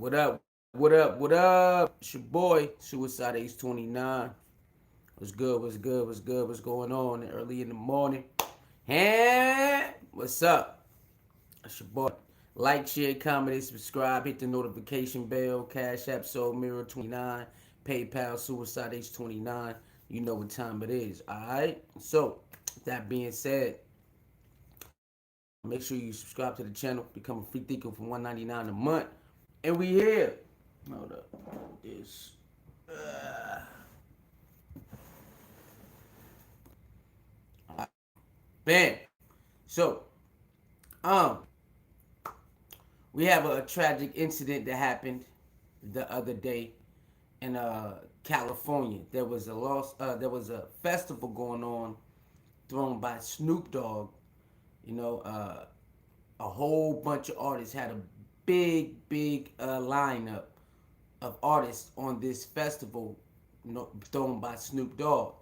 What up? What up? What up? It's your boy, Suicide Ace 29. What's good? What's good? What's good? What's going on early in the morning? Hey, what's up? It's your boy. Like, share, comment, subscribe, hit the notification bell, Cash App, Soul Mirror 29, PayPal, Suicide Ace 29. You know what time it is, alright? So, that being said, make sure you subscribe to the channel, become a free thinker for $1.99 a month. And we here. Hold up. This. Bam. So, um, we have a tragic incident that happened the other day in California. There was a festival going on thrown by Snoop Dogg. You know, a whole bunch of artists had a big lineup of artists on this festival, thrown by Snoop Dogg.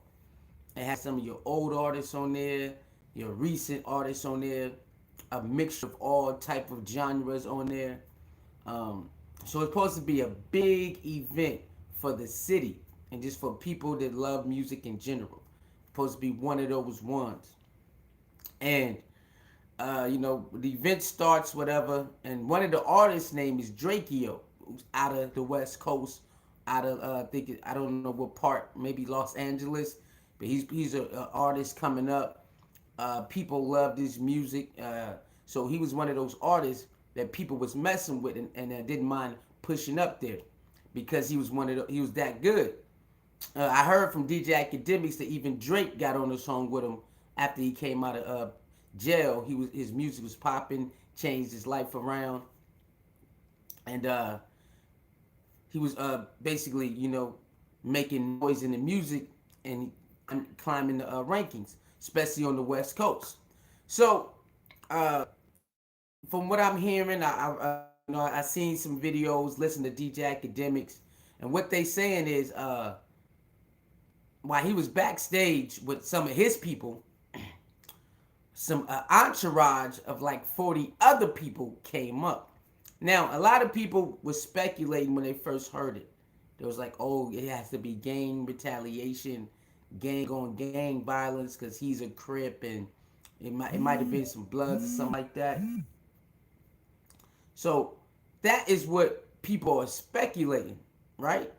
It had some of your old artists on there, your recent artists on there, a mixture of all type of genres on there. So it's supposed to be a big event for the city and just for people that love music in general. It's supposed to be one of those ones. And the event starts, whatever, and one of the artists' name is Drakeo, who's out of the West Coast, out of I don't know what part, maybe Los Angeles, but he's a artist coming up. People love his music, so he was one of those artists that people was messing with and didn't mind pushing up there because he was that good. I heard from DJ Academics that even Drake got on the song with him after he came out of jail. His music was popping, changed his life around, and he was basically making noise in the music and climbing the rankings, especially on the West Coast. So from what I'm hearing, I seen some videos, listened to DJ Academics, and what they saying is while he was backstage with some of his people, some entourage of like 40 other people came up. Now, a lot of people were speculating when they first heard it. There was like, oh, it has to be gang retaliation, gang on gang violence because he's a Crip, and it might have been some Bloods or something like that. So that is what people are speculating, right?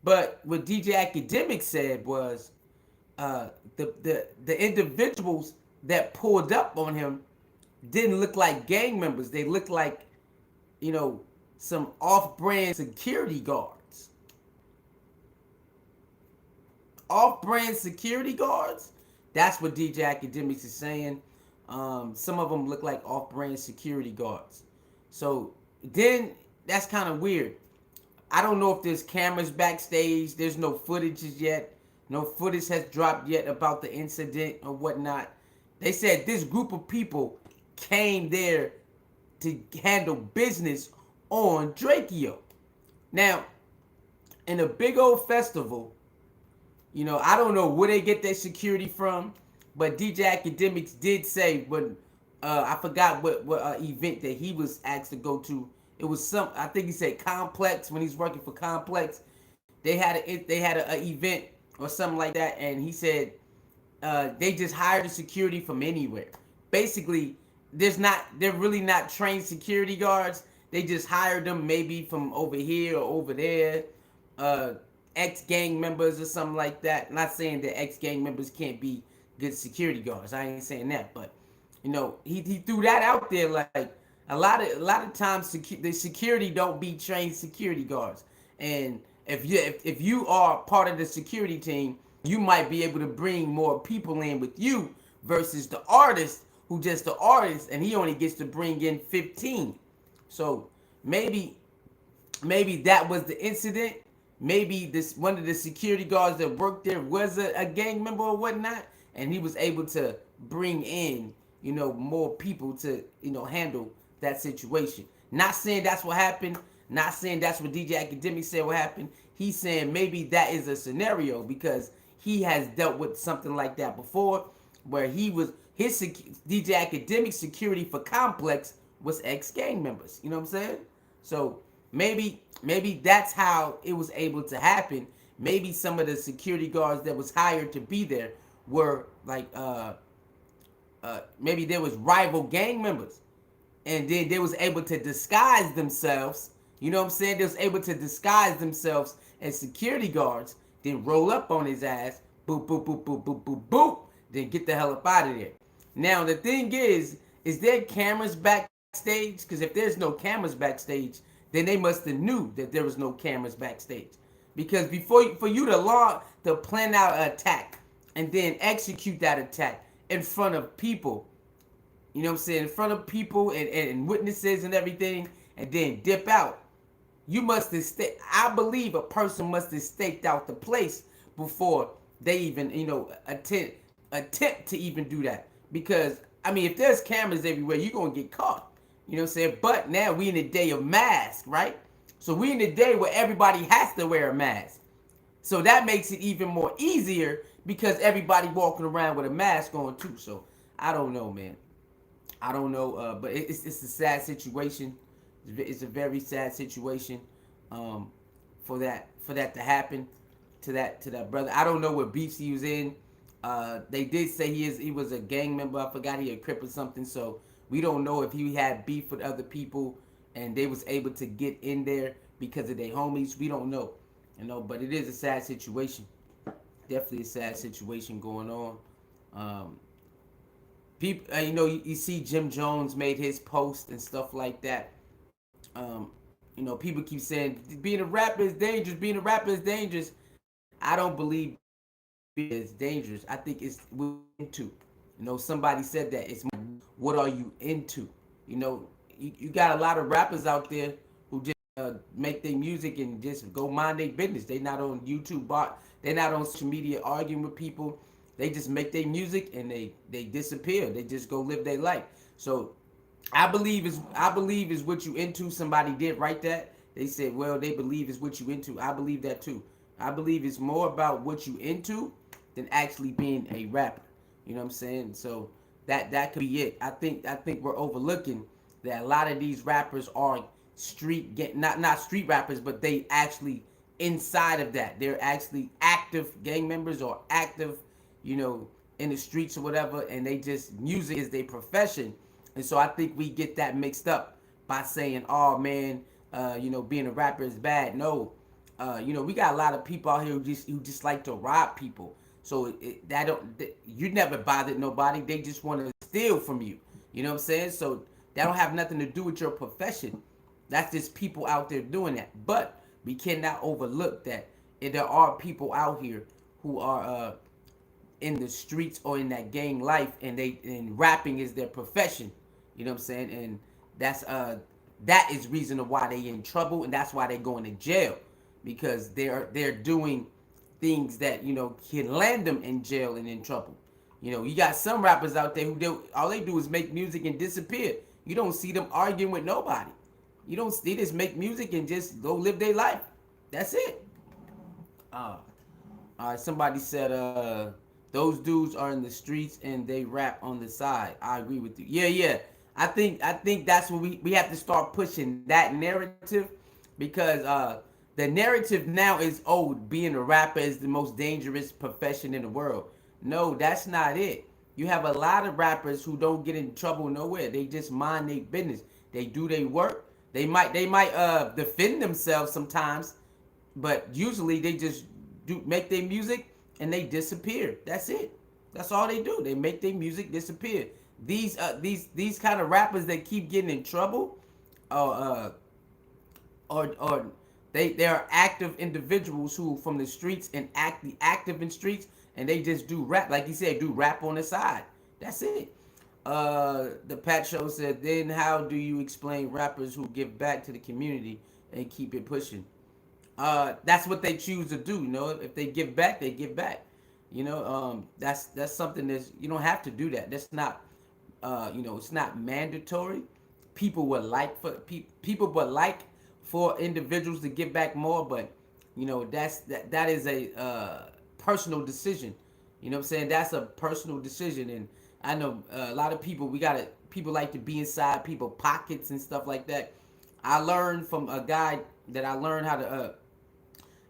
But what DJ Academic said was the individuals that pulled up on him didn't look like gang members. They looked like, some off-brand security guards. Off-brand security guards? That's what DJ Academics is saying. Some of them look like off-brand security guards. So then that's kind of weird. I don't know if there's cameras backstage. There's no footages yet. No footage has dropped yet about the incident or whatnot. They said this group of people came there to handle business on Drakeo. Now, in a big old festival, I don't know where they get their security from, but DJ Academics did say when I forgot what event that he was asked to go to. It was I think he said Complex, when he's working for Complex. They had an event or something like that, and he said they just hired a security from anywhere. Basically, they're really not trained security guards. They just hired them maybe from over here or over there, ex-gang members or something like that. Not saying that ex-gang members can't be good security guards. I ain't saying that, but he threw that out there. Like a lot of times the security don't be trained security guards, and if you are part of the security team, you might be able to bring more people in with you versus the artist who just the artist and he only gets to bring in 15. So maybe that was the incident. Maybe this one of the security guards that worked there was a gang member or whatnot, and he was able to bring in more people to handle that situation. Not saying that's what happened. Not saying that's what DJ Academic said what happened. He's saying maybe that is a scenario because he has dealt with something like that before, where his DJ Academic security for Complex was ex-gang members. You know what I'm saying? So maybe that's how it was able to happen. Maybe some of the security guards that was hired to be there were like maybe there was rival gang members, and then they was able to disguise themselves. You know what I'm saying? They was able to disguise themselves as security guards, then roll up on his ass, boop boop boop boop boop boop boop, then get the hell up out of there. Now the thing is there cameras backstage? Because if there's no cameras backstage, then they must have knew that there was no cameras backstage. Because for you to plan out an attack and then execute that attack in front of people, you know what I'm saying, in front of people and witnesses and everything, and then dip out. You must have I believe a person must have staked out the place before they even, attempt to even do that. Because I mean, if there's cameras everywhere, you're gonna get caught. You know what I'm saying? But now we in the day of masks, right? So we in the day where everybody has to wear a mask. So that makes it even more easier because everybody walking around with a mask on too. So I don't know, man. I don't know, but it's a sad situation. It's a very sad situation for that to happen to that brother. I don't know what beefs he was in. They did say he was a gang member. I forgot he a Crip or something. So we don't know if he had beef with other people and they was able to get in there because of their homies. We don't know, but it is a sad situation. Definitely a sad situation going on. People, you see Jim Jones made his post and stuff like that. People keep saying being a rapper is dangerous. Being a rapper is dangerous. I don't believe it's dangerous. I think it's what you're into. Somebody said that. It's what are you into? You got a lot of rappers out there who just make their music and just go mind their business. They not on YouTube, they're not on social media arguing with people. They just make their music and they disappear. They just go live their life. So I believe is what you into. Somebody did write that. They said, well, they believe is what you into. I believe that too. I believe it's more about what you into than actually being a rapper. You know what I'm saying? So that could be it. I think we're overlooking that a lot of these rappers are not street rappers, but they actually inside of that. They're actually active gang members or active, in the streets or whatever, and they just music is their profession. And so I think we get that mixed up by saying, oh man, being a rapper is bad. No. We got a lot of people out here who just like to rob people. So you never bothered nobody. They just want to steal from you. You know what I'm saying? So that don't have nothing to do with your profession. That's just people out there doing that. But we cannot overlook that there are people out here who are in the streets or in that gang life, and rapping is their profession. You know what I'm saying? And that is reason why they in trouble, and that's why they going to jail, because they're doing things that can land them in jail and in trouble. You got some rappers out there who all they do is make music and disappear. You don't see them arguing with nobody. They just make music and just go live their life. That's it. All right, somebody said those dudes are in the streets and they rap on the side. I agree with you. Yeah. I think that's what we have to start pushing that narrative, because the narrative now is, being a rapper is the most dangerous profession in the world. No, that's not it. You have a lot of rappers who don't get in trouble nowhere. They just mind their business. They do their work. They might defend themselves sometimes, but usually they just make their music and they disappear. That's it. That's all they do. They make their music disappear. These kind of rappers that keep getting in trouble, or they are active individuals who from the streets and active in streets, and they just do rap, like you said, do rap on the side. That's it. The Pat Show said, then how do you explain rappers who give back to the community and keep it pushing? That's what they choose to do. If they give back, they give back. That's something that you don't have to do that. That's not, it's not mandatory. People would like for individuals to give back more, but that is a personal decision. You know what I'm saying? That's a personal decision, and I know a lot of people. People like to be inside people pockets and stuff like that. I learned from a guy that I learned how to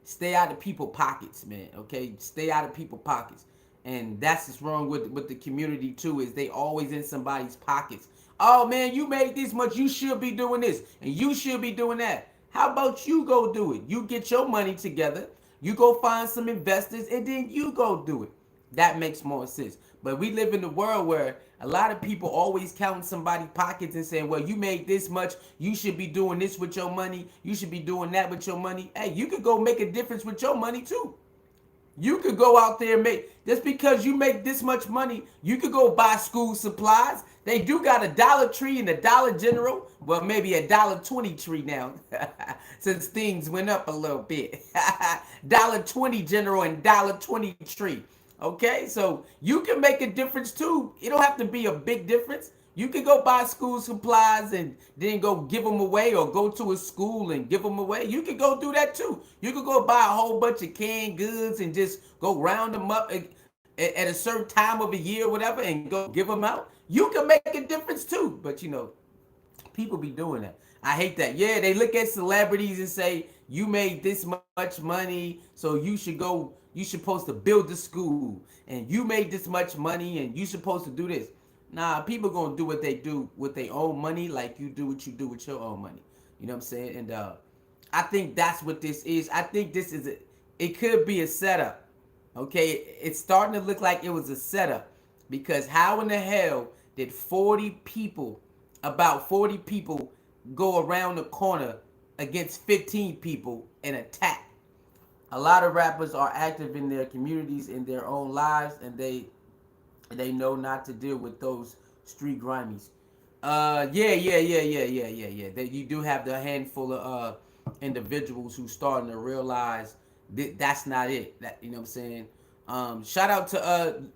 stay out of people pockets, man. Okay, stay out of people pockets, and that's what's wrong with the community too. Is they always in somebody's pockets. Oh man, you made this much, you should be doing this, and you should be doing that. How about you go do it? You get your money together, you go find some investors, and then you go do it. That makes more sense. But we live in a world where a lot of people always counting somebody's pockets and saying, well, you made this much, you should be doing this with your money, you should be doing that with your money. Hey, you could go make a difference with your money too. You could go out there and make, just because you make this much money, you could go buy school supplies. They do got a Dollar Tree and a Dollar General. Well, maybe a $1.20 tree now, since things went up a little bit. $1.20 General and $1.20 tree. Okay, so you can make a difference too. It don't have to be a big difference. You could go buy school supplies and then go give them away, or go to a school and give them away. You could go do that too. You could go buy a whole bunch of canned goods and just go round them up at a certain time of the year, whatever, and go give them out. You can make a difference too. But people be doing that. I hate that. Yeah, they look at celebrities and say, you made this much money, so you should go, you supposed to build the school, and you made this much money, and you supposed to do this. Nah, people gonna do what they do with their own money, like you do what you do with your own money. You know what I'm saying? And I think that's what this is. I think this is it could be a setup. Okay, it's starting to look like it was a setup, because how in the hell did 40 people, about 40 people, go around the corner against 15 people and attack? A lot of rappers are active in their communities, in their own lives, and they know not to deal with those street grimies. Yeah. That you do have the handful of individuals who starting to realize that's not it. That, you know what I'm saying? Shout out to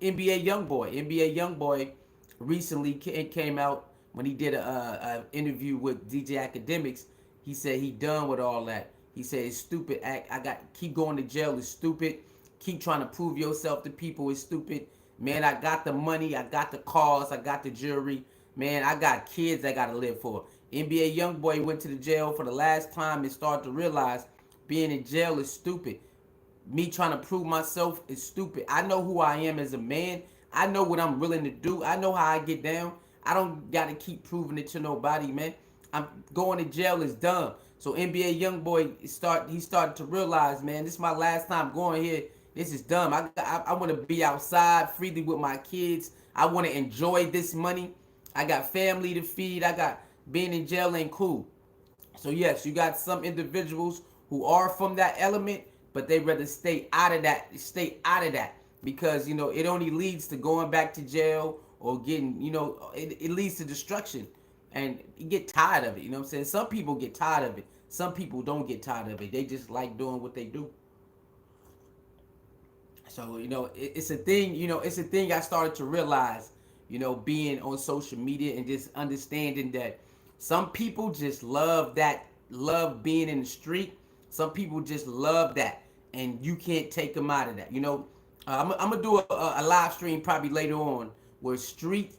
NBA YoungBoy. NBA YoungBoy recently came out when he did a interview with DJ Academics. He said he done with all that. He said it's stupid. I got keep going to jail is stupid. Keep trying to prove yourself to people is stupid. Man, I got the money, I got the cars, I got the jewelry. Man, I got kids I gotta live for. NBA YoungBoy went to the jail for the last time and started to realize being in jail is stupid. Me trying to prove myself is stupid. I know who I am as a man. I know what I'm willing to do. I know how I get down. I don't gotta keep proving it to nobody, man. I'm going to jail is dumb. So NBA YoungBoy he started to realize, man, this is my last time going here. This is dumb. I want to be outside freely with my kids. I want to enjoy this money. I got family to feed. I got being in jail ain't cool. So yes, you got some individuals who are from that element, but they rather stay out of that. Stay out of that, because it only leads to going back to jail or getting it leads to destruction, and you get tired of it. You know what I'm saying? Some people get tired of it. Some people don't get tired of it. They just like doing what they do. So it's a thing. It's a thing I started to realize. Being on social media and just understanding that some people just love being in the street. Some people just love that, and you can't take them out of that. I'm gonna do a live stream probably later on where street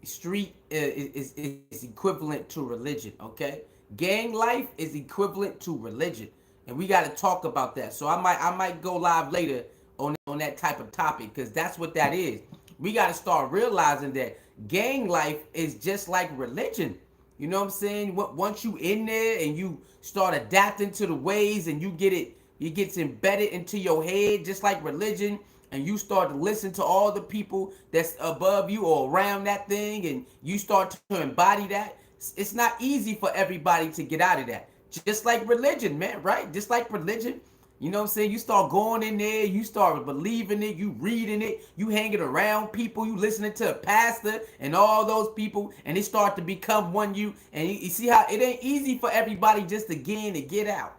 is equivalent to religion. Okay, gang life is equivalent to religion, and we got to talk about that. So I might go live later on that type of topic, because that's what that is. We got to start realizing that gang life is just like religion. You know what I'm saying? Once you in there and you start adapting to the ways, and it gets embedded into your head just like religion, and you start to listen to all the people that's above you or around that thing, and you start to embody that. It's not easy for everybody to get out of that. Just like religion, man, right? Just like religion. You know what I'm saying? You start going in there, you start believing it, you reading it, you hanging around people, you listening to a pastor and all those people, and they start to become one you. And you see how it ain't easy for everybody just to get in and get out.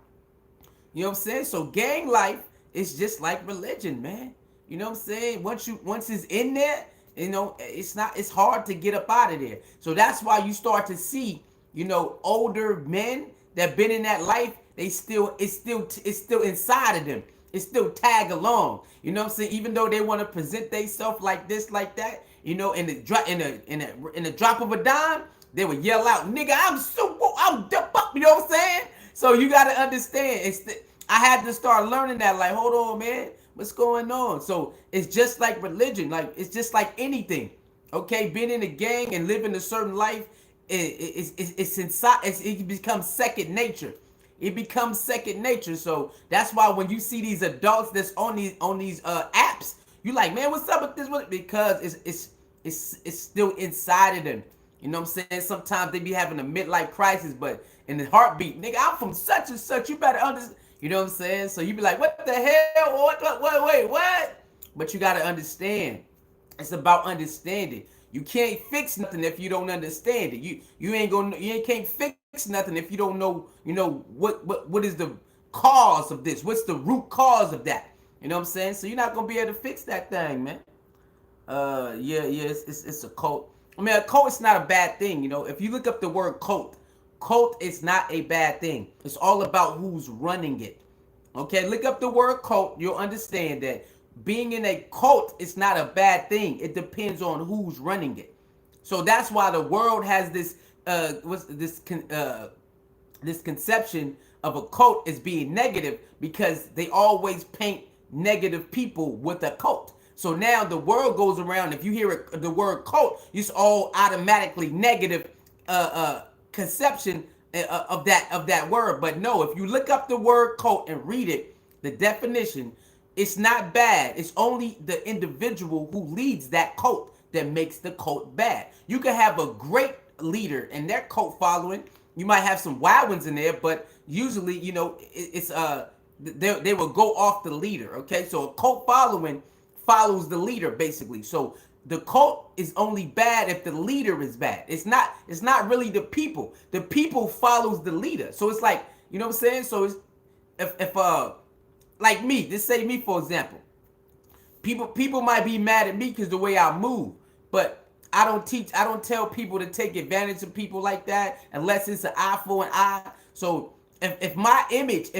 You know what I'm saying? So gang life is just like religion, man. You know what I'm saying? Once it's in there, it's hard to get up out of there. So that's why you start to see, older men that been in that life. It's still inside of them. It's still tag along. You know what I'm saying? Even though they want to present themselves like this, like that, in the drop of a dime, they would yell out, "Nigga, I'm super, I'm the You know what I'm saying? So you got to understand. I had to start learning that. Like, hold on, man, what's going on? So it's just like religion. Like it's just like anything. Okay, being in a gang and living a certain life, it's inside. It becomes second nature. It becomes second nature. So that's why when you see these adults that's on these apps, you like, man, what's up with this one? Because it's still inside of them. You know what I'm saying? Sometimes they be having a midlife crisis, but in the heartbeat, nigga, I'm from such and such. You better understand. You know what I'm saying? So you be like, what the hell? Wait, what? But you gotta understand. It's about understanding. You can't fix nothing if you don't understand it. You can't fix nothing if you don't know, what is the cause of this? What's the root cause of that? You know what I'm saying? So you're not gonna be able to fix that thing, man. Yeah, it's a cult. I mean, a cult is not a bad thing. If you look up the word cult is not a bad thing. It's all about who's running it. Okay, look up the word cult. You'll understand that being in a cult is not a bad thing. It depends on who's running it. So that's why the world has this conception of a cult as being negative, because they always paint negative people with a cult. So now the world goes around. If you hear the word cult, it's all automatically negative conception of that word. But no, if you look up the word cult and read it, the definition, it's not bad. It's only the individual who leads that cult that makes the cult bad. You can have a great leader and their cult following. You might have some wild ones in there, but usually, they will go off the leader. Okay, so a cult following follows the leader basically. So the cult is only bad if the leader is bad. It's not really the people. The people follows the leader. So it's like, you know what I'm saying? So it's if like me, just say me for example. People might be mad at me because the way I move, but I don't tell people to take advantage of people like that unless it's an eye for an eye. So if my image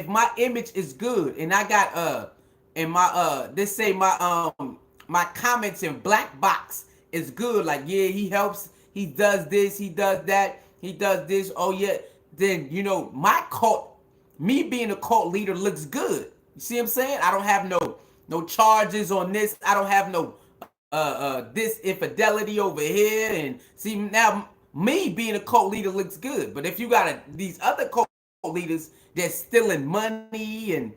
is good and I got and my this say my comments in black box is good, like, yeah, he helps, he does this, he does that, he does this, oh yeah, then my cult, me being a cult leader looks good. You see what I'm saying? I don't have no charges on this. I don't have no this infidelity over here. And see, now me being a cult leader looks good. But if you got these other cult leaders that's stealing money and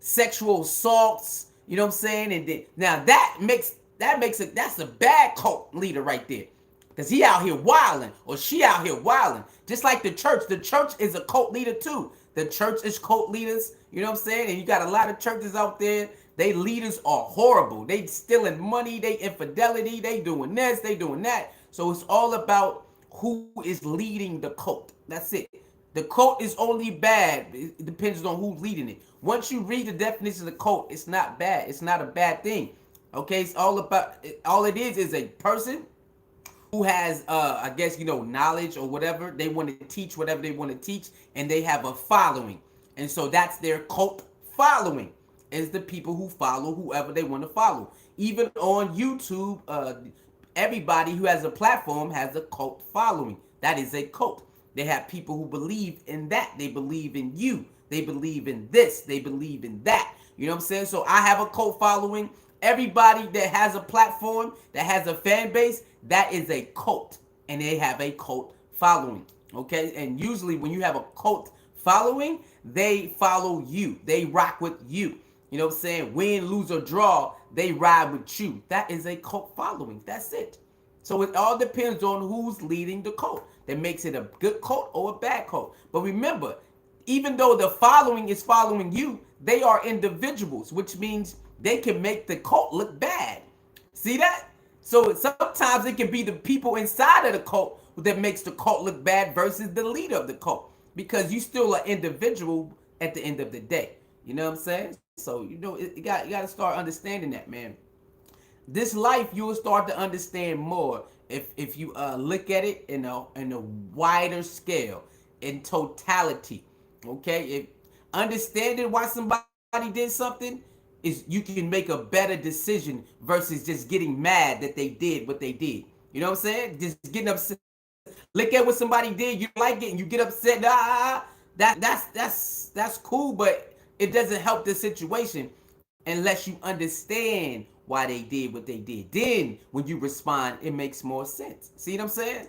sexual assaults, you know what I'm saying? And now that's a bad cult leader right there. Because he out here wilding, or she out here wilding. Just like the church. The church is a cult leader too. The church is cult leaders. You know what I'm saying? And you got a lot of churches out there. They leaders are horrible. They stealing money. They infidelity. They doing this. They doing that. So it's all about who is leading the cult. That's it. The cult is only bad. It depends on who's leading it. Once you read the definition of the cult, it's not bad. It's not a bad thing. Okay? It's all it is a person who has I guess knowledge or whatever. They want to teach whatever they want to teach, and they have a following. And so that's their cult following, is the people who follow whoever they want to follow. Even on YouTube, everybody who has a platform has a cult following. That is a cult. They have people who believe in that. They believe in you. They believe in this. They believe in that. You know what I'm saying? So I have a cult following. Everybody that has a platform, that has a fan base, that is a cult. And they have a cult following. Okay? And usually when you have a cult following, they follow you. They rock with you. You know what I'm saying? Win, lose, or draw, they ride with you. That is a cult following. That's it. So it all depends on who's leading the cult. That makes it a good cult or a bad cult. But remember, even though the following is following you, they are individuals, which means they can make the cult look bad. See that? So sometimes it can be the people inside of the cult that makes the cult look bad versus the leader of the cult, because you still an individual at the end of the day. You know what I'm saying? So you got to start understanding that, man. This life you will start to understand more if you look at it in a wider scale, in totality. Okay, if understanding why somebody did something, is you can make a better decision versus just getting mad that they did what they did. You know what I'm saying? Just getting upset. Look at what somebody did, you like it, and you get upset. That's cool, but it doesn't help the situation unless you understand why they did what they did. Then when you respond, it makes more sense. See what I'm saying?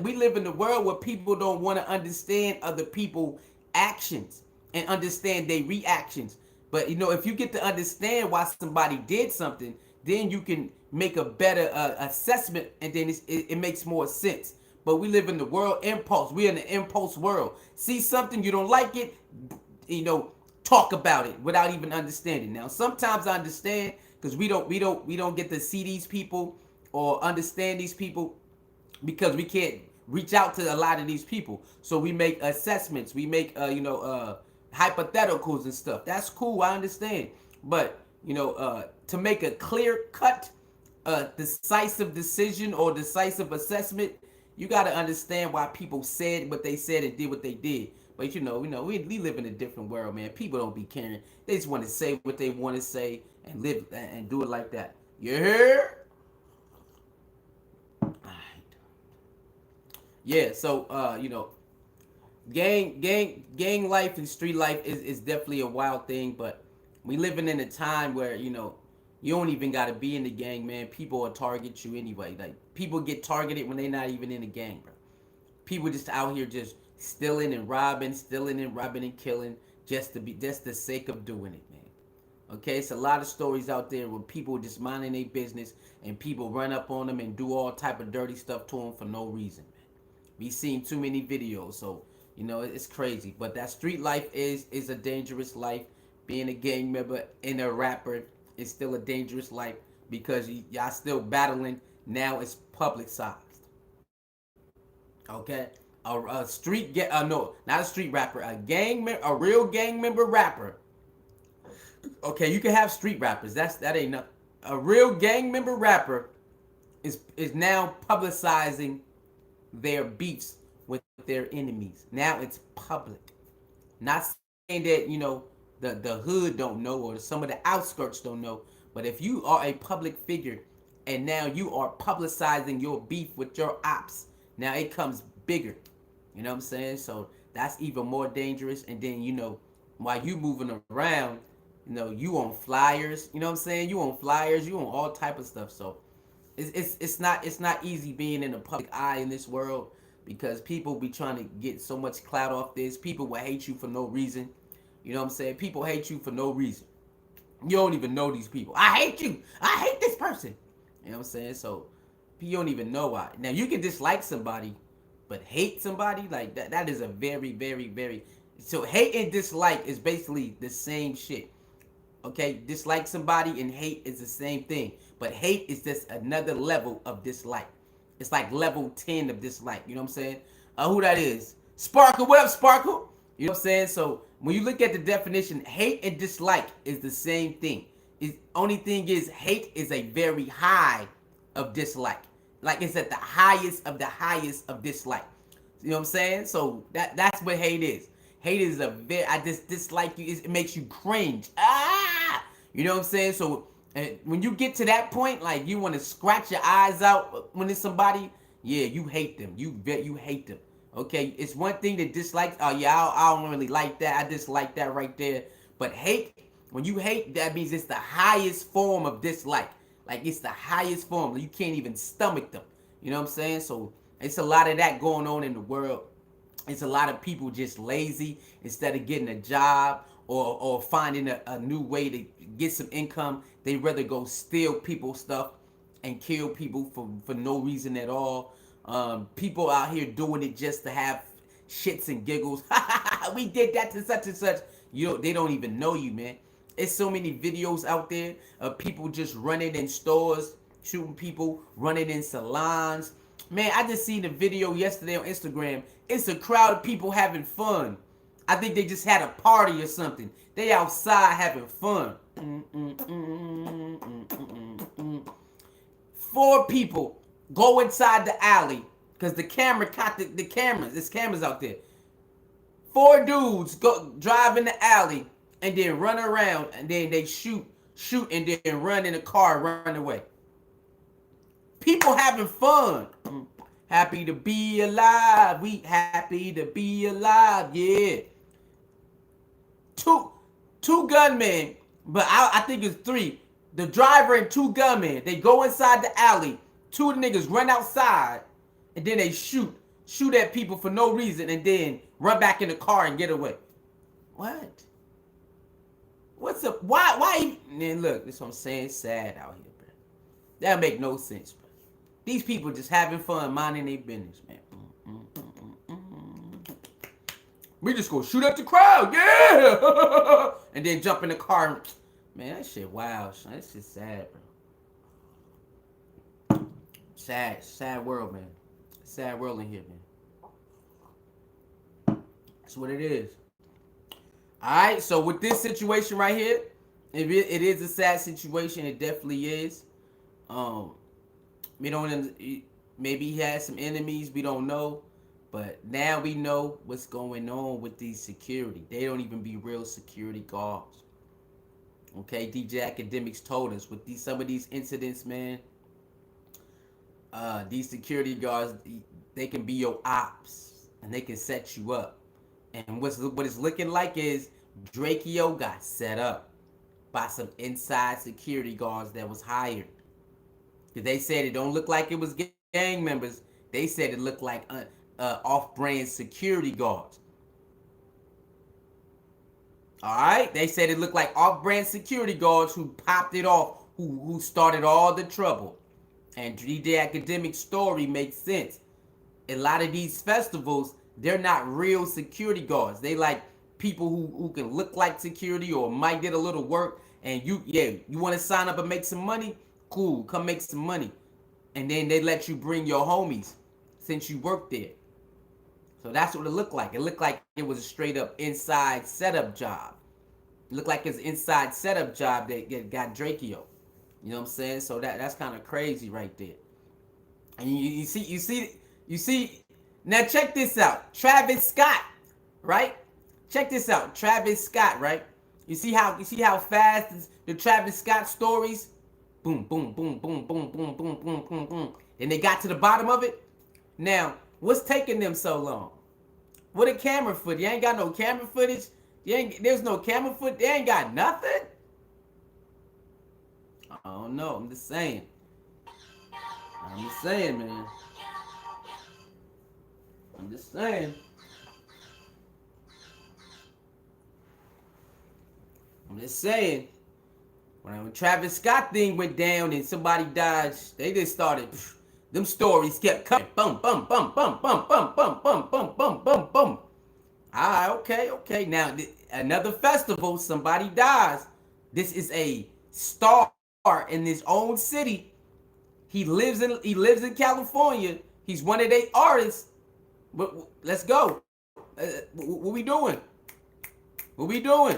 We live in a world where people don't want to understand other people's actions and understand their reactions. But if you get to understand why somebody did something, then you can make a better assessment, and then it makes more sense. But we live in the world impulse. We're in the impulse world. See something, you don't like it, talk about it without even understanding. Now, sometimes I understand because we don't get to see these people or understand these people because we can't reach out to a lot of these people. So we make assessments, we make hypotheticals and stuff. That's cool, I understand. But to make a clear cut, decisive decision or decisive assessment, you got to understand why people said what they said and did what they did. But we live in a different world, man. People don't be caring. They just want to say what they want to say and live and do it like that. You hear? Yeah. So gang life and street life is definitely a wild thing. But we living in a time where you don't even gotta be in the gang, man. People will target you anyway. Like, people get targeted when they're not even in the gang, bro. People just out here just stealing and robbing and killing just the sake of doing it, man. Okay, it's a lot of stories out there where people just minding their business and people run up on them and do all type of dirty stuff to them for no reason, man. We seen too many videos, so it's crazy. But that street life is a dangerous life. Being a gang member and a rapper is still a dangerous life because y'all still battling. Now it's publicized. Okay, a street no, not a street rapper, a real gang member rapper. Okay, you can have street rappers. That ain't nothing. A real gang member rapper is now publicizing their beefs with their enemies. Now it's public. Not saying that the hood don't know or some of the outskirts don't know, but if you are a public figure and now you are publicizing your beef with your ops, now it comes bigger. You know what I'm saying? So that's even more dangerous. And then while you moving around, you on flyers. You know what I'm saying? You on flyers. You on all type of stuff. So it's not easy being in the public eye in this world because people be trying to get so much clout off this. People will hate you for no reason. You know what I'm saying? People hate you for no reason. You don't even know these people. I hate you. I hate this person. You know what I'm saying? So you don't even know why. Now you can dislike somebody, but hate somebody like that is a very, very, very. So hate and dislike is basically the same shit. Okay, dislike somebody and hate is the same thing, but hate is just another level of dislike. It's like level 10 of dislike. You know what I'm saying? Who that is? Sparkle. What up, Sparkle? You know what I'm saying? So when you look at the definition, hate and dislike is the same thing. Only thing is, hate is a very high of dislike. Like it's at the highest of dislike. You know what I'm saying? So that's what hate is. Hate is I just dislike you. It makes you cringe. You know what I'm saying? So when you get to that point, like you want to scratch your eyes out when it's somebody, yeah, you hate them. You hate them. Okay, it's one thing to dislike. Oh yeah, I don't really like that. I dislike that right there. But hate, when you hate, that means it's the highest form of dislike. Like it's the highest form. You can't even stomach them. You know what I'm saying? So it's a lot of that going on in the world. It's a lot of people just lazy instead of getting a job or finding a new way to get some income. They rather go steal people's stuff and kill people for no reason at all. People out here doing it just to have shits and giggles. We did that to such and such. They don't even know you, man. It's so many videos out there of people just running in stores, shooting people, running in salons. Man, I just seen a video yesterday on Instagram. It's a crowd of people having fun. I think they just had a party or something. They outside having fun. 4 people go inside the alley because the camera caught the cameras. There's cameras out there. 4 dudes go drive in the alley and then run around and then they shoot and then run in a car, run away. People having fun. Happy to be alive. We happy to be alive. Yeah. Two two gunmen, but I think it's three. The driver and two gunmen. They go inside the alley. Two of the niggas run outside, and then they shoot at people for no reason, and then run back in the car and get away. What? What's up? Why? Man, look, this is what I'm saying. It's sad out here, bro. That make no sense, bro. These people just having fun, minding their business, man. We just gonna shoot at the crowd, yeah, and then jump in the car. Man, that shit wild, son. That shit sad, bro. Sad world, man. Sad world in here, man. That's what it is. All right, so with this situation right here, it is a sad situation. It definitely is. We don't. Maybe he has some enemies. We don't know. But now we know what's going on with these security. They don't even be real security guards. Okay, DJ Academics told us with some of these incidents, man. These security guards, they can be your ops and they can set you up. And what it's looking like is Drakeo got set up by some inside security guards that was hired. They said it don't look like it was gang members. They said it looked like off-brand security guards. All right, they said it looked like off-brand security guards who popped it off, who started all the trouble. And DJ Academic's story makes sense. A lot of these festivals, they're not real security guards. They like people who can look like security or might get a little work. And you want to sign up and make some money? Cool, come make some money. And then they let you bring your homies since you work there. So that's what it looked like. It looked like it was a straight up inside setup job. It looked like it's an inside setup job that got Drakeo. You know what I'm saying? So that's kind of crazy right there. And you see. Now check this out. Travis Scott, right? Check this out. Travis Scott, right? You see how fast the Travis Scott stories? Boom, boom, boom, boom, boom, boom, boom, boom, boom, boom. And they got to the bottom of it. Now, what's taking them so long? What a camera footage. You ain't got no camera footage. There's no camera footage. They ain't got nothing. I don't know. I'm just saying, man. I'm just saying. When Travis Scott thing went down and somebody died, they just started. Them stories kept coming. Bum, bum, bum, bum, bum, bum, bum, bum, bum, bum, bum, bum. Ah, okay. Now, another festival, somebody dies. This is a star in his own city. He lives in California. He's one of their artists. Let's go. What we doing?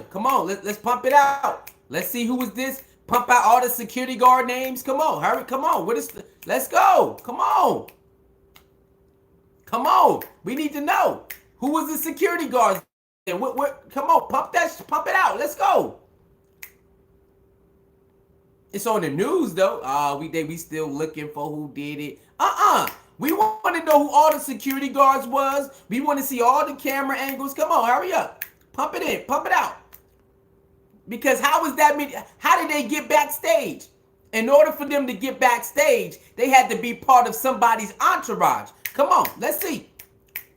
Come on, let's pump it out. Let's see who was this. Pump out all the security guard names. Come on, hurry. Come on. Let's go. Come on. We need to know who was the security guards. And come on, pump it out. Let's go. It's on the news though. We still looking for who did it. We want to know who all the security guards was. We want to see all the camera angles. Come on, hurry up. Pump it in. Pump it out. Because how did they get backstage? In order for them to get backstage, they had to be part of somebody's entourage. Come on, let's see.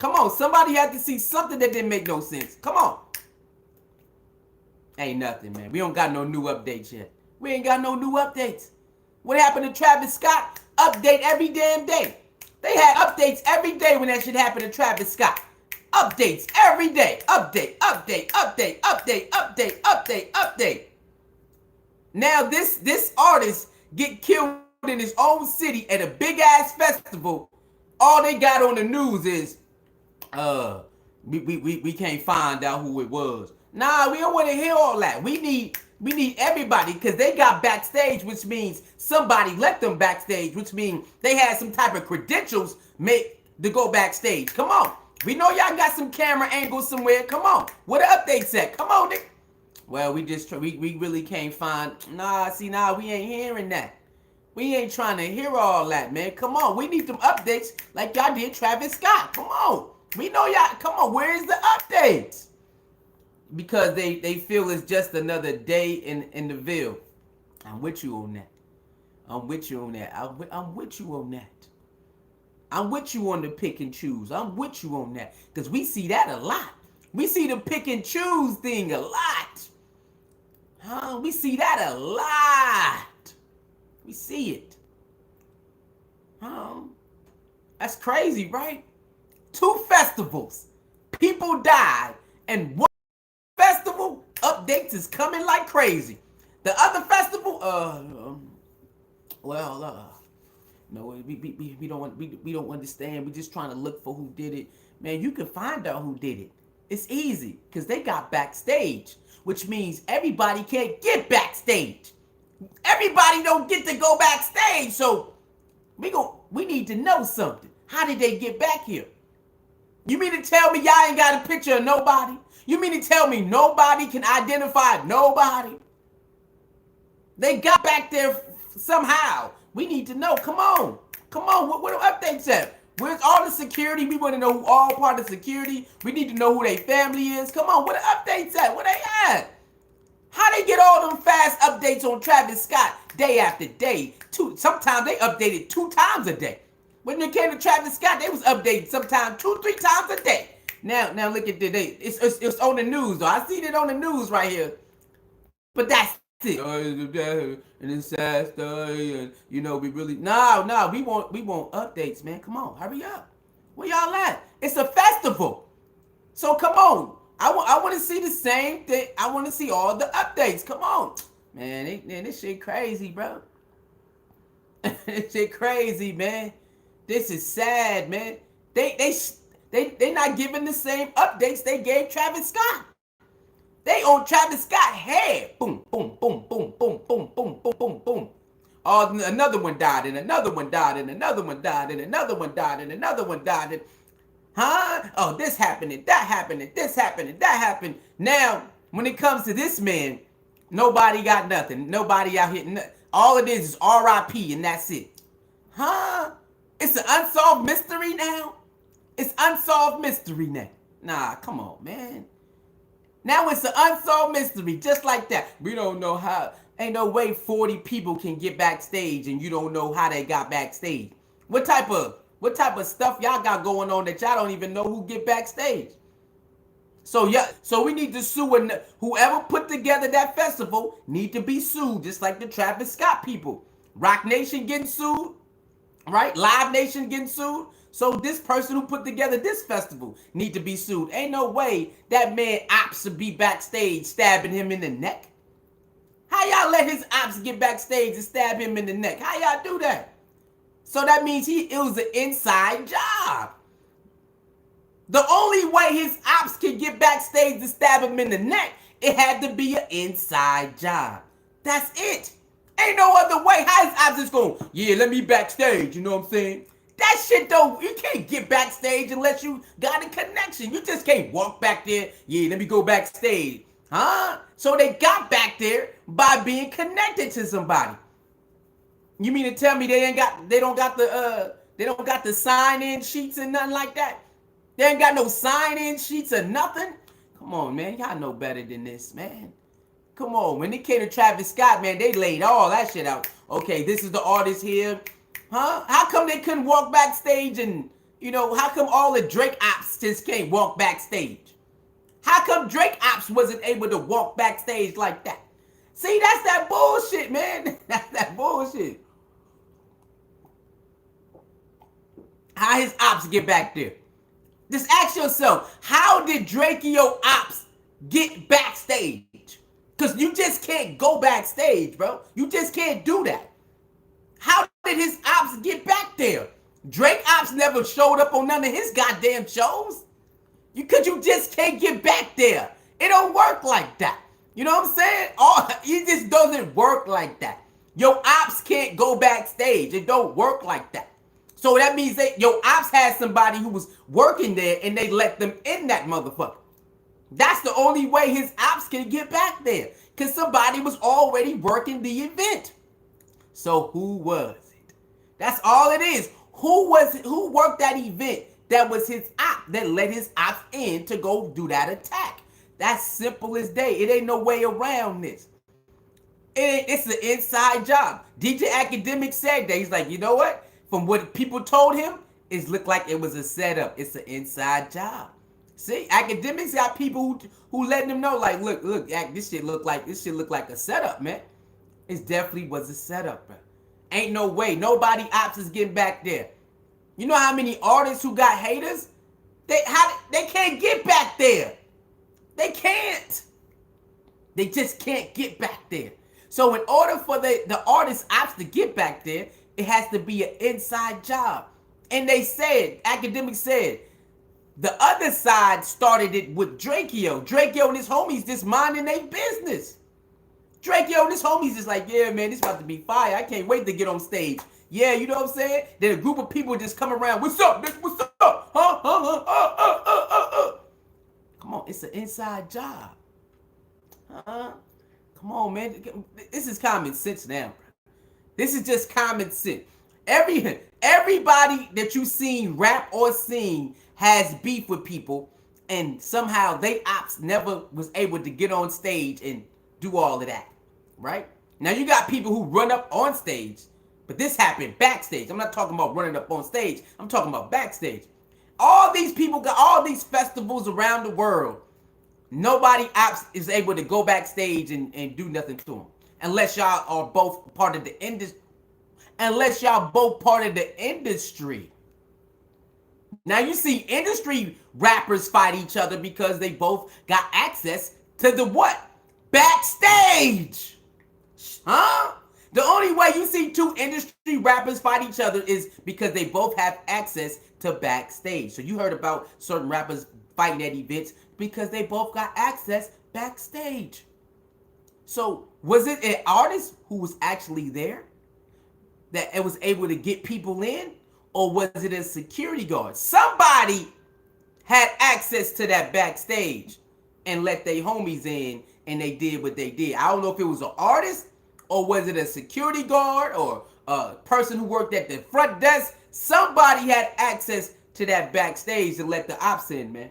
Come on, somebody had to see something that didn't make no sense. Come on. Ain't nothing, man. We don't got no new updates yet. We ain't got no new updates. What happened to Travis Scott? Update every damn day. They had updates every day when that shit happened to Travis Scott. Updates every day. Update. Now this artist get killed in his own city at a big ass festival. All they got on the news is we can't find out who it was. Nah, we don't want to hear all that. We need everybody because they got backstage, which means somebody let them backstage, which means they had some type of credentials to go backstage. Come on. We know y'all got some camera angles somewhere. Come on. Where the updates at? Come on, nigga. Well, we really can't find. Nah, we ain't hearing that. We ain't trying to hear all that, man. Come on. We need them updates like y'all did Travis Scott. Come on. We know y'all. Come on. Where's the updates? Because they feel it's just another day in the Ville. I'm with you on that. I'm with you on that. I'm with you on that. I'm with you on the pick and choose. I'm with you on that. Because we see that a lot. We see the pick and choose thing a lot. Huh? We see that a lot. We see it. That's crazy, right? 2 festivals. People died. And one festival updates is coming like crazy. The other festival, no, we don't understand. We just trying to look for who did it. Man, you can find out who did it. It's easy because they got backstage, which means everybody can't get backstage. Everybody don't get to go backstage, so we need to know something. How did they get back here? You mean to tell me y'all ain't got a picture of nobody? You mean to tell me nobody can identify nobody? They got back there somehow. We need to know. Come on. Come on. What are updates at? Where's all the security? We want to know who all part of security. We need to know who their family is. Come on. What are updates at? Where they at? How they get all them fast updates on Travis Scott day after day? Sometimes they updated 2 times a day. When it came to Travis Scott, they was updated sometimes 2-3 times a day. Now look at the day. It's on the news though. I seen it on the news right here. But that's it. And it's sad story, and we really we want updates, man. Come on, hurry up. Where y'all at? It's a festival, so come on. I want to see the same thing. I want to see all the updates. Come on, man. This shit crazy, bro. This shit crazy, man. This is sad, man. They not giving the same updates they gave Travis Scott. They on Travis Scott head. Boom, boom, boom, boom, boom, boom, boom, boom, boom, boom. Oh, another one died, and another one died, and another one died, and another one died, and another one died. And, oh, this happened, and that happened, and this happened, and that happened. Now, when it comes to this man, nobody got nothing. Nobody out here. All it is R.I.P. and that's it. It's an unsolved mystery now. It's unsolved mystery now. Nah, come on, man. Now it's an unsolved mystery, just like that. We don't know how. Ain't no way 40 people can get backstage and you don't know how they got backstage. What type of stuff y'all got going on that y'all don't even know who get backstage? So we need to sue, whoever put together that festival need to be sued, just like the Travis Scott people. Rock Nation getting sued, right? Live Nation getting sued. So this person who put together this festival need to be sued. Ain't no way that man ops to be backstage stabbing him in the neck. How y'all let his ops get backstage and stab him in the neck? How y'all do that? So that means it was an inside job. The only way his ops can get backstage to stab him in the neck, it had to be an inside job. That's it. Ain't no other way. How his ops is going, yeah, let me backstage, you know what I'm saying? That shit you can't get backstage unless you got a connection. You just can't walk back there. Yeah, let me go backstage. So they got back there by being connected to somebody. You mean to tell me they don't got the sign-in sheets and nothing like that? They ain't got no sign-in sheets or nothing? Come on, man. Y'all know better than this, man. Come on. When it came to Travis Scott, man, they laid all that shit out. Okay, this is the artist here. How come they couldn't walk backstage and, how come all the Drake ops just can't walk backstage? How come Drake ops wasn't able to walk backstage like that? See, that's that bullshit, man. That's that bullshit. How his ops get back there? Just ask yourself, how did Drakeo ops get backstage? Because you just can't go backstage, bro. You just can't do that. How did his ops get back there? Drake ops never showed up on none of his goddamn shows. Because you just can't get back there. It don't work like that. You know what I'm saying? It just doesn't work like that. Your ops can't go backstage. It don't work like that. So that means your ops had somebody who was working there and they let them in that motherfucker. That's the only way his ops can get back there. Because somebody was already working the event. So who was it? That's all it is. Who was it? Who worked that event that was his op that let his ops in to go do that attack? That's simple as day. It ain't no way around this. It's an inside job. DJ Academic said that. He's like, you know what? From what people told him, it looked like it was a setup. It's an inside job. See, Academics got people who letting them know, like, look, this shit look like a setup, man. It definitely was a setup, bro. Ain't no way. Nobody ops is getting back there. You know how many artists who got haters? They can't get back there. They can't. They just can't get back there. So in order for the artist ops to get back there, it has to be an inside job. And they said, Academics said, the other side started it with Drakeo. Drakeo and his homies just minding their business. Drakeo and his homies is like, yeah, man, this about to be fire. I can't wait to get on stage. Yeah, you know what I'm saying? Then a group of people just come around. What's up, nigga? What's up? Come on, it's an inside job. Come on, man. This is common sense now, bro. This is just common sense. Everybody that you seen rap or sing has beef with people, and somehow they ops never was able to get on stage and do all of that, right? Now you got people who run up on stage, but this happened backstage. I'm not talking about running up on stage. I'm talking about backstage. All these people got all these festivals around the world. Nobody ops is able to go backstage and do nothing to them. Unless y'all are both part of the industry. Unless y'all both part of the industry. Now you see industry rappers fight each other because they both got access to the what? Backstage. Huh? The only way you see two industry rappers fight each other is because they both have access to backstage. So you heard about certain rappers fighting at events because they both got access backstage. So was it an artist who was actually there that it was able to get people in, or was it a security guard? Somebody had access to that backstage and let their homies in, and they did what they did. I don't know if it was an artist, or was it a security guard, or a person who worked at the front desk. Somebody had access to that backstage and let the ops in, man.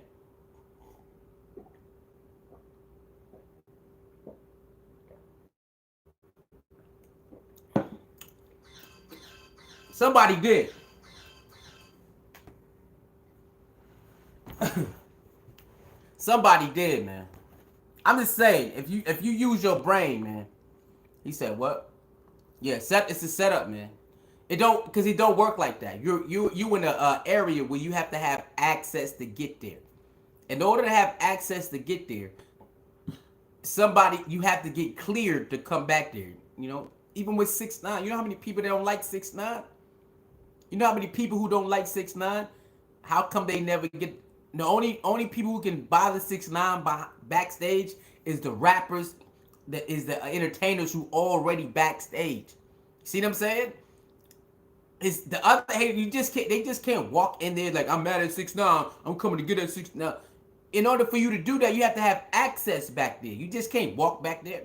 Somebody did. Somebody did, man. I'm just saying, if you use your brain, man. He said what? Yeah, it's a setup, man. It don't work like that. You in a area where you have to have access to get there. In order to have access to get there, you have to get cleared to come back there. You know, even with 6ix9ine, you know how many people that don't like 6ix9ine? You know how many people who don't like 6ix9ine? How come they never get? The only people who can buy the 6ix9ine backstage is the rappers, that is the entertainers who already backstage. See what I'm saying? It's the other haters. They just can't walk in there like, I'm mad at 6ix9ine. I'm coming to get at 6ix9ine. In order for you to do that, you have to have access back there. You just can't walk back there.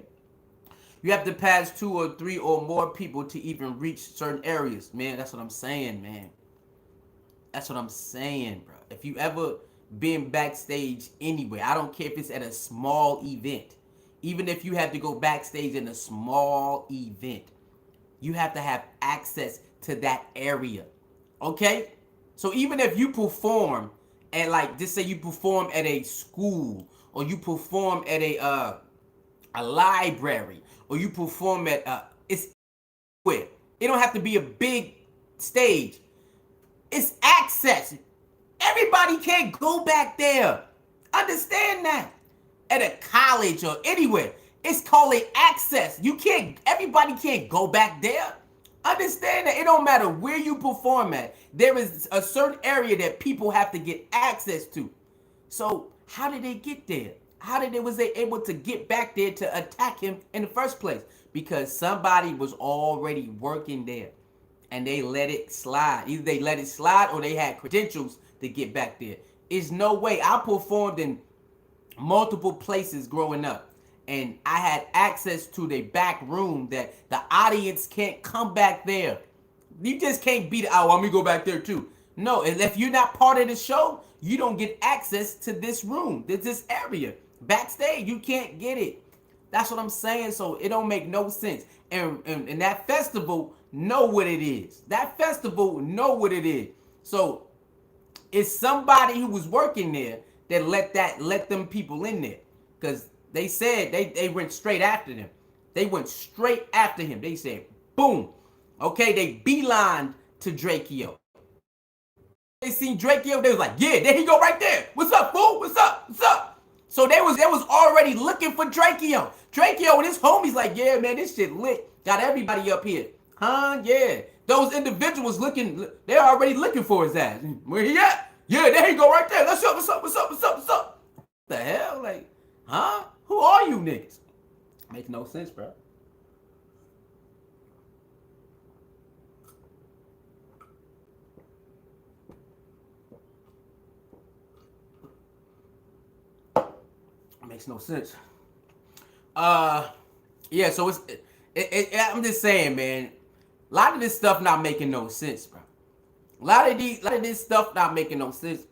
You have to pass 2 or 3 or more people to even reach certain areas. Man, that's what I'm saying, man. That's what I'm saying, bro. If you ever been backstage anywhere, I don't care if it's at a small event. Even if you have to go backstage in a small event, you have to have access to that area. Okay? So even if you perform at, like, just say you perform at a school, or you perform at a library, or you perform at it's where it don't have to be a big stage. It's access. Everybody can't go back there. Understand that. At a college or anywhere, it's called access. Everybody can't go back there. Understand that. It don't matter where you perform at. There is a certain area that people have to get access to. So how did they get there? How was they able to get back there to attack him in the first place? Because somebody was already working there and they let it slide. Either they let it slide or they had credentials to get back there. There's no way. I performed in multiple places growing up, and I had access to the back room that the audience can't come back there. You just can't beat it. Oh, let me go back there too. No, and if you're not part of the show, you don't get access to this room, this area. Backstage, you can't get it. That's what I'm saying. So it don't make no sense. And that festival know what it is. That festival know what it is. So it's somebody who was working there that let them people in there. Because they said they went straight after them. They went straight after him. They said, boom. Okay, they beelined to Drakeo. They seen Drakeo, they was like, yeah, there he go right there. What's up, fool? What's up? What's up? So they was already looking for Drakeo. Drakeo and his homies like, yeah, man, this shit lit. Got everybody up here. Huh? Yeah. Those individuals looking, they're already looking for his ass. Where he at? Yeah, there he go right there. Let's go. What's up? What's up? What's up? What's up? What the hell? Like, huh? Who are you niggas? Makes no sense, bro. Makes no sense. Yeah. So I'm just saying, man. A lot of this stuff not making no sense, bro. A lot of this stuff not making no sense.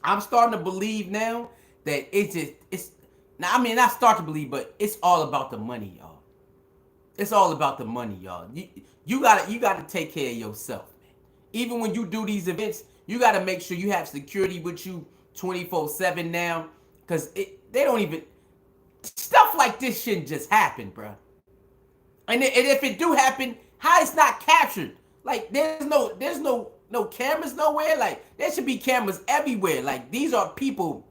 I'm starting to believe now that it's. Now I mean, I start to believe, but it's all about the money, y'all. It's all about the money, y'all. You gotta take care of yourself, man. Even when you do these events, you gotta make sure you have security with you 24/7 now, cause they don't even stuff like this shouldn't just happen, bro. And if it do happen, how it's not captured? Like there's no cameras nowhere. Like there should be cameras everywhere. Like these are people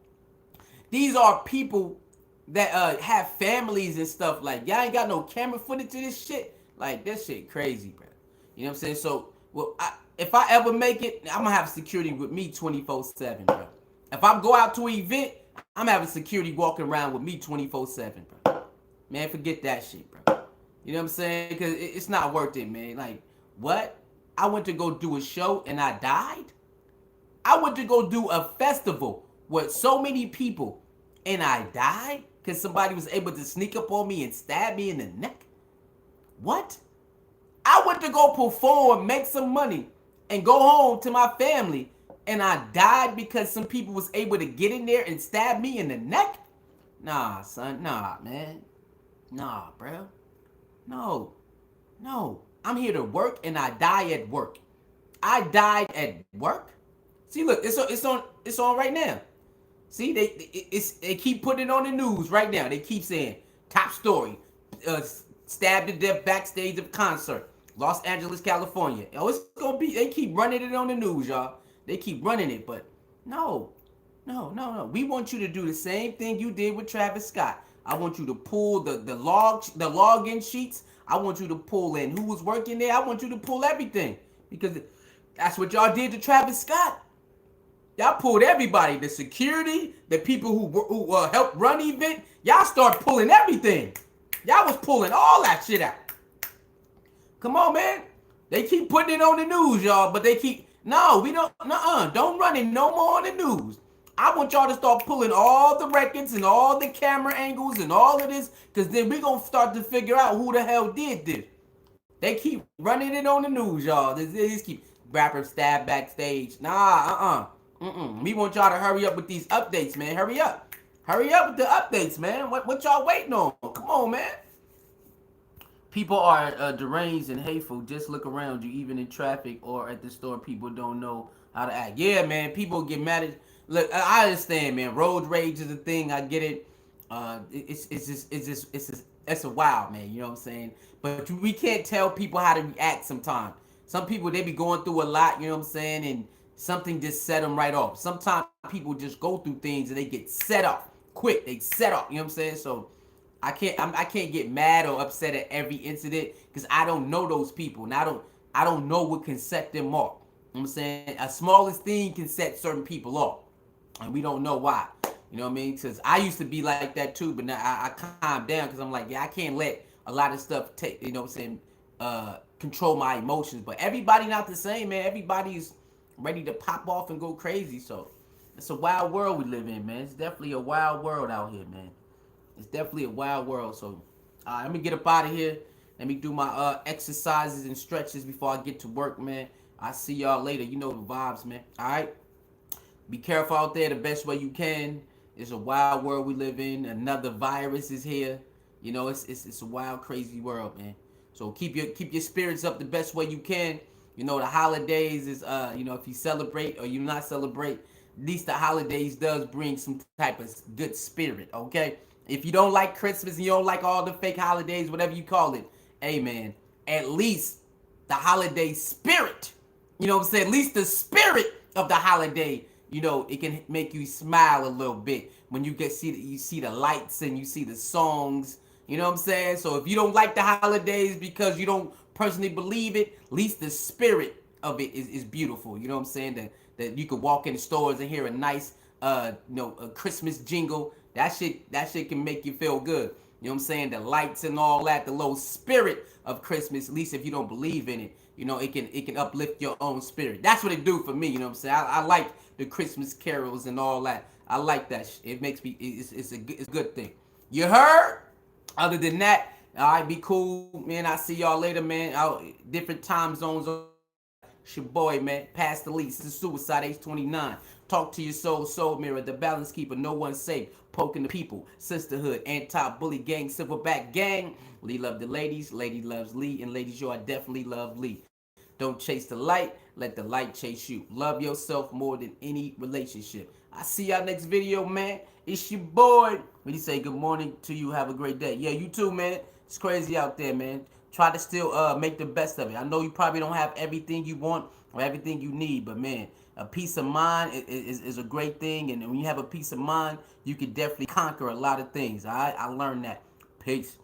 that have families and stuff. Like y'all ain't got no camera footage of this shit. Like that shit crazy, bro. You know what I'm saying? So well, if I ever make it, I'm gonna have security with me 24/7, bro. If I go out to an event, I'm having security walking around with me 24/7, bro. Man, forget that shit, bro. You know what I'm saying? Because it's not worth it, man. Like, what? I went to go do a show and I died? I went to go do a festival with so many people and I died because somebody was able to sneak up on me and stab me in the neck? What? I went to go perform, make some money, and go home to my family, and I died because some people was able to get in there and stab me in the neck? Nah, son. Nah, man. Nah, bro. No. No. I'm here to work and I die at work. I died at work? See, look, it's on right now. See, they keep putting it on the news right now. They keep saying, top story, stabbed to death backstage of concert, Los Angeles, California. Oh, it's gonna be, they keep running it on the news, y'all. They keep running it, but no. We want you to do the same thing you did with Travis Scott. I want you to pull the login sheets. I want you to pull in who was working there. I want you to pull everything because that's what y'all did to Travis Scott. Y'all pulled everybody, the security, the people who helped run the event. Y'all start pulling everything. Y'all was pulling all that shit out. Come on, man. They keep putting it on the news, y'all, but they keep, no, we don't, don't run it no more on the news. I want y'all to start pulling all the records and all the camera angles and all of this, because then we're going to start to figure out who the hell did this. They keep running it on the news, y'all. They just keep rapper stab backstage. Nah, we want y'all to hurry up with these updates, man. Hurry up. Hurry up with the updates, man. What y'all waiting on? Come on, man. People are deranged and hateful. Just look around you, even in traffic or at the store. People don't know how to act. Yeah, man. People get mad at. Look, I understand, man. Road rage is a thing. I get it. It's a wild, man. You know what I'm saying? But we can't tell people how to react sometimes. Some people, they be going through a lot. You know what I'm saying? And something just set them right off. Sometimes people just go through things and they get set off quick. They set off. You know what I'm saying? So I can't get mad or upset at every incident because I don't know those people and I don't know what can set them off. You know what I'm saying? A smallest thing can set certain people off, and we don't know why. You know what I mean? Because I used to be like that too, but now I calm down because I'm like, yeah, I can't let a lot of stuff take, you know what I'm saying, control my emotions. But everybody not the same, man. Everybody's ready to pop off and go crazy. So it's a wild world we live in, man. It's definitely a wild world out here, man. It's definitely a wild world. So, let me get up out of here. Let me do my exercises and stretches before I get to work, man. I see y'all later. You know the vibes, man. All right. Be careful out there the best way you can. It's a wild world we live in. Another virus is here. You know, it's a wild, crazy world, man. So keep your spirits up the best way you can. You know, the holidays is you know, if you celebrate or you not celebrate, at least the holidays does bring some type of good spirit, okay? If you don't like Christmas and you don't like all the fake holidays, whatever you call it, hey man, at least the holiday spirit, you know what I'm saying? At least the spirit of the holiday, you know, it can make you smile a little bit when you see the lights and you see the songs. You know what I'm saying? So if you don't like the holidays because you don't personally believe it, at least the spirit of it is beautiful. You know what I'm saying? That you could walk in the stores and hear a nice a Christmas jingle. That shit can make you feel good. You know what I'm saying? The lights and all that, the little spirit of Christmas, at least if you don't believe in it, you know, it can uplift your own spirit. That's what it do for me, you know what I'm saying? I like the Christmas carols and all that. I like that. It makes me it's a good thing. You heard? Other than that, all right, be cool, man. I'll see y'all later, man. Out different time zones. It's your boy, man. Pass the lease. This is Suicide Age 29. Talk to your soul mirror. The balance keeper. No one's safe. Poking the people. Sisterhood. Anti-bully gang. Silverback gang. Lee love the ladies. Lady loves Lee. And ladies, you are definitely love Lee. Don't chase the light. Let the light chase you. Love yourself more than any relationship. I see y'all next video, man. It's your boy. When you say good morning to you, have a great day. Yeah, you too, man. It's crazy out there, man. Try to still make the best of it. I know you probably don't have everything you want or everything you need, but man, a peace of mind is a great thing. And when you have a peace of mind, you can definitely conquer a lot of things. All right, I learned that. Peace.